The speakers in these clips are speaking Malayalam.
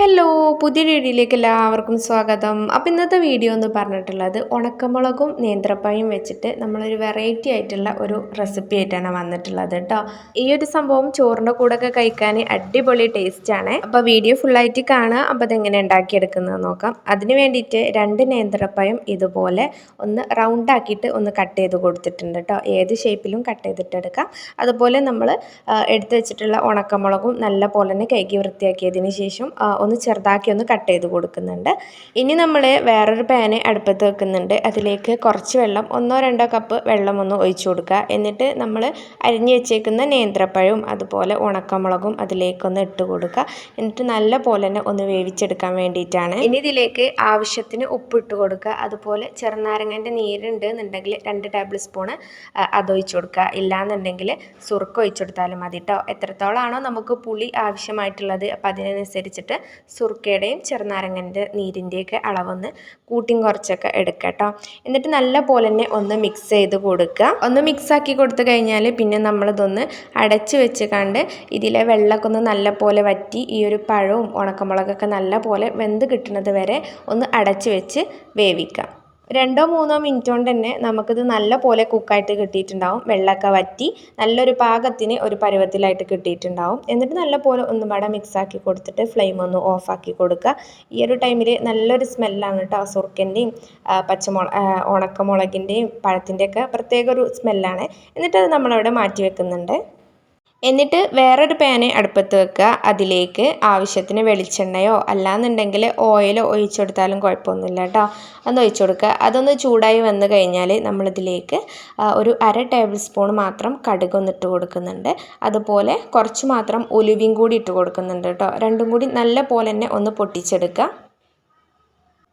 ഹലോ പുതിയ വീഡിയോയിലേക്ക് എല്ലാവർക്കും സ്വാഗതം. അപ്പോൾ ഇന്നത്തെ വീഡിയോ എന്ന് പറഞ്ഞിട്ടുള്ളത് ഉണക്കമുളകും നേന്ത്രപ്പഴവും വെച്ചിട്ട് നമ്മളൊരു വെറൈറ്റി ആയിട്ടുള്ള ഒരു റെസിപ്പി ആയിട്ടാണ് വന്നിട്ടുള്ളത് കേട്ടോ. ഈ ഒരു സംഭവം ചോറിൻ്റെ കൂടെയൊക്കെ കഴിക്കാൻ അടിപൊളി ടേസ്റ്റാണ്. അപ്പോൾ വീഡിയോ ഫുള്ളായിട്ട് കാണുക. അപ്പോൾ അതെങ്ങനെ ഉണ്ടാക്കിയെടുക്കുന്നത് നോക്കാം. അതിന് വേണ്ടിയിട്ട് 2 നേന്ത്രപ്പഴം ഇതുപോലെ ഒന്ന് റൗണ്ട് ആക്കിയിട്ട് ഒന്ന് കട്ട് ചെയ്ത് കൊടുത്തിട്ടുണ്ട് കേട്ടോ. ഏത് ഷേപ്പിലും കട്ട് ചെയ്തിട്ടെടുക്കാം. അതുപോലെ നമ്മൾ എടുത്ത് വെച്ചിട്ടുള്ള ഉണക്കമുളകും നല്ല പോലെ തന്നെ കഴുകി വൃത്തിയാക്കിയതിന് ശേഷം ഒന്ന് ചെറുതാക്കി ഒന്ന് കട്ട് ചെയ്ത് കൊടുക്കുന്നുണ്ട്. ഇനി നമ്മൾ വേറൊരു പാന് അടുപ്പത്ത് വെക്കുന്നുണ്ട്. അതിലേക്ക് കുറച്ച് വെള്ളം 1-2 കപ്പ് വെള്ളം ഒന്ന് ഒഴിച്ചു കൊടുക്കുക. എന്നിട്ട് നമ്മൾ അരിഞ്ഞു വെച്ചേക്കുന്ന നേന്ത്രപ്പഴവും അതുപോലെ ഉണക്കമുളകും അതിലേക്കൊന്ന് ഇട്ട് കൊടുക്കുക. എന്നിട്ട് നല്ല പോലെ തന്നെ ഒന്ന് വേവിച്ചെടുക്കാൻ വേണ്ടിയിട്ടാണ്. ഇനി ഇതിലേക്ക് ആവശ്യത്തിന് ഉപ്പ് ഇട്ട് കൊടുക്കുക. അതുപോലെ ചെറുനാരങ്ങൻ്റെ നീരുണ്ട് എന്നുണ്ടെങ്കിൽ 2 ടേബിൾ സ്പൂണ് അതൊഴിച്ചു കൊടുക്കുക. ഇല്ലാന്നുണ്ടെങ്കിൽ സുറുക്ക ഒഴിച്ചു കൊടുത്താലും മതി കേട്ടോ. എത്രത്തോളമാണോ നമുക്ക് പുളി ആവശ്യമായിട്ടുള്ളത് അപ്പോൾ അതിനനുസരിച്ചിട്ട് സുർക്കയുടെയും ചെറുനാരങ്ങൻ്റെ നീരിൻ്റെയൊക്കെ അളവൊന്ന് കൂട്ടിയും കുറച്ചൊക്കെ എടുക്കുക കേട്ടോ. എന്നിട്ട് നല്ല പോലെ തന്നെ ഒന്ന് മിക്സ് ചെയ്ത് കൊടുക്കുക. ഒന്ന് മിക്സാക്കി കൊടുത്തു കഴിഞ്ഞാൽ പിന്നെ നമ്മളിതൊന്ന് അടച്ച് വെച്ച് കണ്ട് ഇതിലെ വെള്ളമൊക്കെ ഒന്ന് നല്ല പോലെ വറ്റി ഈ ഒരു പഴവും ഉണക്കമുളകൊക്കെ നല്ല പോലെ വെന്ത് കിട്ടുന്നത് വരെ ഒന്ന് അടച്ച് വെച്ച് വേവിക്കാം. 2-3 മിനിറ്റ് കൊണ്ട് തന്നെ നമുക്കിത് നല്ല പോലെ കുക്കായിട്ട് കിട്ടിയിട്ടുണ്ടാവും. വെള്ളമൊക്കെ വറ്റി നല്ലൊരു പാകത്തിന് ഒരു പരുവത്തിലായിട്ട് കിട്ടിയിട്ടുണ്ടാവും. എന്നിട്ട് നല്ല പോലെ ഒന്നും പാടെ മിക്സാക്കി കൊടുത്തിട്ട് ഫ്ലെയിം ഒന്ന് ഓഫാക്കി കൊടുക്കുക. ഈ ഒരു ടൈമിൽ നല്ലൊരു സ്മെല്ലാണ് കേട്ടോ. സുർക്കൻ്റെയും ഉണക്കമുളകിൻ്റെയും പഴത്തിൻ്റെയൊക്കെ പ്രത്യേക ഒരു സ്മെല്ലാണ്. എന്നിട്ടത് നമ്മളവിടെ മാറ്റി വെക്കുന്നുണ്ട്. എന്നിട്ട് വേറൊരു പാന് അടുപ്പത്ത് വെക്കുക. അതിലേക്ക് ആവശ്യത്തിന് വെളിച്ചെണ്ണയോ അല്ലാന്നുണ്ടെങ്കിൽ ഓയിലോ ഒഴിച്ചു കൊടുത്താലും കുഴപ്പമൊന്നുമില്ല കേട്ടോ. അതൊന്ന് ഒഴിച്ചു കൊടുക്കുക. അതൊന്ന് ചൂടായി വന്നു കഴിഞ്ഞാൽ നമ്മളിതിലേക്ക് ഒരു 1/2 ടേബിൾ സ്പൂൺ മാത്രം കടുകൊന്ന് ഇട്ട് കൊടുക്കുന്നുണ്ട്. അതുപോലെ കുറച്ച് മാത്രം ഉലുവയും കൂടി ഇട്ട് കൊടുക്കുന്നുണ്ട് കേട്ടോ. രണ്ടും കൂടി നല്ല പോലെ തന്നെ ഒന്ന് പൊട്ടിച്ചെടുക്കുക.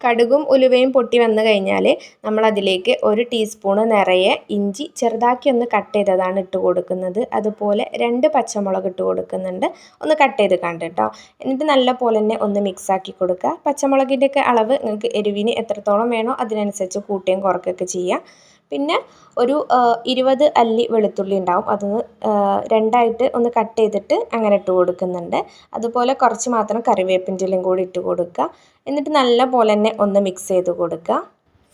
കടുകും ഉലുവയും പൊട്ടി വന്നു കഴിഞ്ഞാൽ നമ്മളതിലേക്ക് 1 ടീസ്പൂണ് നിറയെ ഇഞ്ചി ചെറുതാക്കി ഒന്ന് കട്ട് ചെയ്തതാണ് ഇട്ട് കൊടുക്കുന്നത്. അതുപോലെ 2 പച്ചമുളക് ഇട്ട് കൊടുക്കുന്നുണ്ട്. ഒന്ന് കട്ട് ചെയ്ത് കണ്ടിട്ടോ. എന്നിട്ട് നല്ല പോലെ തന്നെ ഒന്ന് മിക്സാക്കി കൊടുക്കുക. പച്ചമുളകിൻ്റെയൊക്കെ അളവ് നിങ്ങൾക്ക് എരിവിന് എത്രത്തോളം വേണോ അതിനനുസരിച്ച് കൂട്ടുകയും കുറയ്ക്കുകയൊക്കെ ചെയ്യുക. പിന്നെ ഒരു 20 അല്ലി വെളുത്തുള്ളി ഉണ്ടാവും. അതൊന്ന് 2ആയിട്ട് ഒന്ന് കട്ട് ചെയ്തിട്ട് അങ്ങനെ ഇട്ട് കൊടുക്കുന്നുണ്ട്. അതുപോലെ കുറച്ച് മാത്രം കറിവേപ്പിൻ്റെ ഇലയും കൂടി ഇട്ട് കൊടുക്കുക. എന്നിട്ട് നല്ല പോലെ തന്നെ ഒന്ന് മിക്സ് ചെയ്ത് കൊടുക്കുക.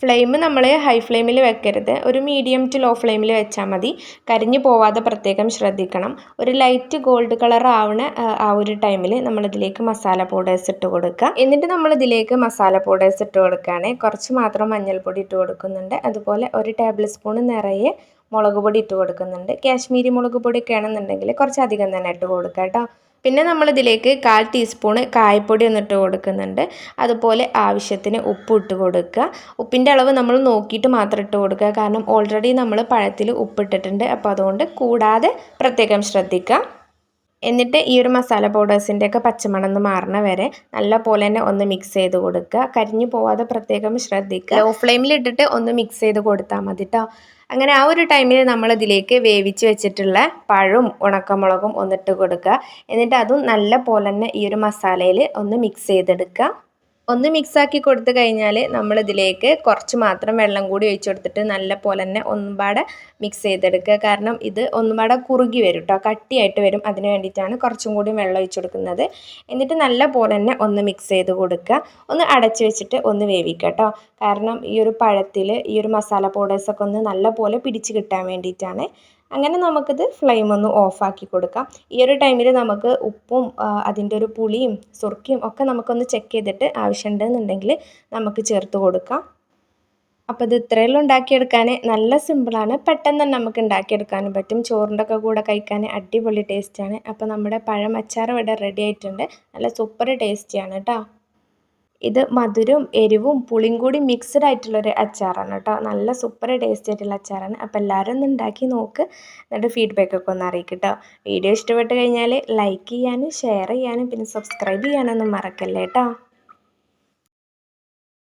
ഫ്ലെയിം നമ്മൾ ഹൈ ഫ്ലെയിമിൽ വെക്കരുത്. ഒരു മീഡിയം ടു ലോ ഫ്ലെയിമിൽ വെച്ചാൽ മതി. കരിഞ്ഞു പോവാതെ പ്രത്യേകം ശ്രദ്ധിക്കണം. ഒരു ലൈറ്റ് ഗോൾഡ് കളർ ആവണ ആ ഒരു ടൈമിൽ നമ്മളിതിലേക്ക് മസാല പൗഡേഴ്സ് ഇട്ട് കൊടുക്കുക. എന്നിട്ട് നമ്മളിതിലേക്ക് മസാല പൗഡേഴ്സ് ഇട്ട് കൊടുക്കുകയാണ്. കുറച്ച് മാത്രം മഞ്ഞൾപ്പൊടി ഇട്ട് കൊടുക്കുന്നുണ്ട്. അതുപോലെ 1 ടേബിൾ സ്പൂൺ നിറയെ മുളക് പൊടി ഇട്ട് കൊടുക്കുന്നുണ്ട്. കാശ്മീരി മുളക് പൊടിയൊക്കെ ആണെന്നുണ്ടെങ്കിൽ കുറച്ചധികം തന്നെ ഇട്ട് കൊടുക്കുക കേട്ടോ. പിന്നെ നമ്മളിതിലേക്ക് 1/4 ടീസ്പൂണ് കായപ്പൊടി ഒന്നിട്ട് കൊടുക്കുന്നുണ്ട്. അതുപോലെ ആവശ്യത്തിന് ഉപ്പ് ഇട്ട് കൊടുക്കുക. ഉപ്പിൻ്റെ അളവ് നമ്മൾ നോക്കിയിട്ട് മാത്രം ഇട്ട് കൊടുക്കുക. കാരണം ഓൾറെഡി നമ്മൾ പഴത്തിൽ ഉപ്പിട്ടിട്ടുണ്ട്. അപ്പോൾ അതുകൊണ്ട് കൂടാതെ പ്രത്യേകം ശ്രദ്ധിക്കുക. എന്നിട്ട് ഈ ഒരു മസാല പൗഡേഴ്സിൻ്റെയൊക്കെ പച്ചമണം ഒന്ന് മാറണ വരെ നല്ല പോലെ തന്നെ ഒന്ന് മിക്സ് ചെയ്ത് കൊടുക്കുക. കരിഞ്ഞു പോവാതെ പ്രത്യേകം ശ്രദ്ധിക്കുക. ലോ ഫ്ലെയിമിൽ ഇട്ടിട്ട് ഒന്ന് മിക്സ് ചെയ്ത് കൊടുത്താൽ മതി കേട്ടോ. അങ്ങനെ ആ ഒരു ടൈമിൽ നമ്മളിതിലേക്ക് വേവിച്ച് വെച്ചിട്ടുള്ള പഴവും ഉണക്കമുളകും ഒന്നിട്ട് കൊടുക്കുക. എന്നിട്ട് അതും നല്ല പോലെ തന്നെ ഈ ഒരു മസാലയിൽ ഒന്ന് മിക്സ് ചെയ്തെടുക്കുക. ഒന്ന് മിക്സാക്കി കൊടുത്തു കഴിഞ്ഞാൽ നമ്മളിതിലേക്ക് കുറച്ച് മാത്രം വെള്ളം കൂടി ഒഴിച്ചു കൊടുത്തിട്ട് നല്ല പോലെ തന്നെ ഒന്നുപാടെ മിക്സ് ചെയ്തെടുക്കുക. കാരണം ഇത് ഒന്നുപാടെ കുറുകി വരും കേട്ടോ. കട്ടിയായിട്ട് വരും. അതിന് വേണ്ടിയിട്ടാണ് കുറച്ചും കൂടി വെള്ളം ഒഴിച്ചു കൊടുക്കുന്നത്. എന്നിട്ട് നല്ല പോലെ തന്നെ ഒന്ന് മിക്സ് ചെയ്ത് കൊടുക്കുക. ഒന്ന് അടച്ച് വെച്ചിട്ട് ഒന്ന് വേവിക്കുക കേട്ടോ. കാരണം ഈ ഒരു പഴത്തിൽ ഈ ഒരു മസാല പൗഡേഴ്സൊക്കെ ഒന്ന് നല്ല പോലെ പിടിച്ച് കിട്ടാൻ വേണ്ടിയിട്ടാണ്. അങ്ങനെ നമുക്കിത് ഫ്ലെയിം ഒന്ന് ഓഫാക്കി കൊടുക്കാം. ഈ ഒരു ടൈമിൽ നമുക്ക് ഉപ്പും അതിൻ്റെ ഒരു പുളിയും സുർക്കയും ഒക്കെ നമുക്കൊന്ന് ചെക്ക് ചെയ്തിട്ട് ആവശ്യമുണ്ടെന്നുണ്ടെങ്കിൽ നമുക്ക് ചേർത്ത് കൊടുക്കാം. അപ്പോൾ ഇത് ഇത്രയെല്ലാം ഉണ്ടാക്കിയെടുക്കാൻ നല്ല സിമ്പിളാണ്. പെട്ടെന്ന് തന്നെ നമുക്ക് ഉണ്ടാക്കിയെടുക്കാനും പറ്റും. ചോറിൻ്റെ ഒക്കെ കൂടെ കഴിക്കാൻ അടിപൊളി ടേസ്റ്റാണ്. അപ്പോൾ നമ്മുടെ പഴം അച്ചാർ ഇവിടെ റെഡി ആയിട്ടുണ്ട്. നല്ല സൂപ്പർ ടേസ്റ്റിയാണ് കേട്ടോ. ഇത് മധുരവും എരിവും പുളിയും കൂടി മിക്സ്ഡ് ആയിട്ടുള്ളൊരു അച്ചാറാണ് കേട്ടോ. നല്ല സൂപ്പർ ടേസ്റ്റി ആയിട്ടുള്ള അച്ചാറാണ്. അപ്പോൾ എല്ലാവരും ഒന്ന് ഉണ്ടാക്കി നോക്ക്. എന്നിട്ട് ഫീഡ്ബാക്കൊക്കെ ഒന്ന് അറിയിക്കും കേട്ടോ. വീഡിയോ ഇഷ്ടപ്പെട്ട് കഴിഞ്ഞാൽ ലൈക്ക് ചെയ്യാനും ഷെയർ ചെയ്യാനും പിന്നെ സബ്സ്ക്രൈബ് ചെയ്യാനൊന്നും മറക്കല്ലേ കേട്ടോ.